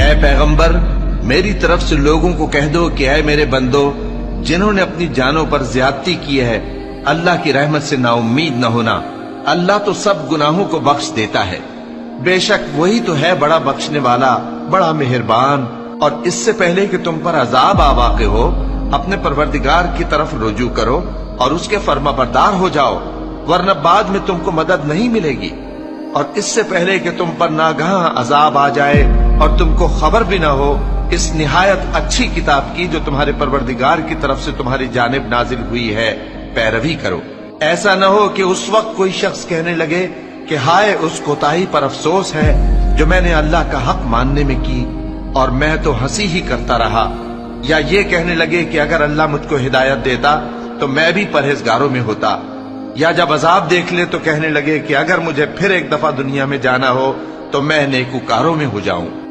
اے پیغمبر، میری طرف سے لوگوں کو کہہ دو کہ اے میرے بندو، جنہوں نے اپنی جانوں پر زیادتی کی ہے، اللہ کی رحمت سے نا امید نہ ہونا۔ اللہ تو سب گناہوں کو بخش دیتا ہے، بے شک وہی تو ہے بڑا بخشنے والا، بڑا مہربان۔ اور اس سے پہلے کہ تم پر عذاب آ واقع ہو، اپنے پروردگار کی طرف رجوع کرو اور اس کے فرما بردار ہو جاؤ، ورنہ بعد میں تم کو مدد نہیں ملے گی۔ اور اس سے پہلے کہ تم پر ناگہاں عذاب آ جائے اور تم کو خبر بھی نہ ہو، اس نہایت اچھی کتاب کی جو تمہارے پروردگار کی طرف سے تمہاری جانب نازل ہوئی ہے پیروی کرو۔ ایسا نہ ہو کہ اس وقت کوئی شخص کہنے لگے کہ ہائے اس کوتاہی پر افسوس ہے جو میں نے اللہ کا حق ماننے میں کی، اور میں تو ہنسی ہی کرتا رہا۔ یا یہ کہنے لگے کہ اگر اللہ مجھ کو ہدایت دیتا تو میں بھی پرہیزگاروں میں ہوتا۔ یا جب عذاب دیکھ لے تو کہنے لگے کہ اگر مجھے پھر ایک دفعہ دنیا میں جانا ہو تو میں نیکوکاروں میں ہو جاؤں۔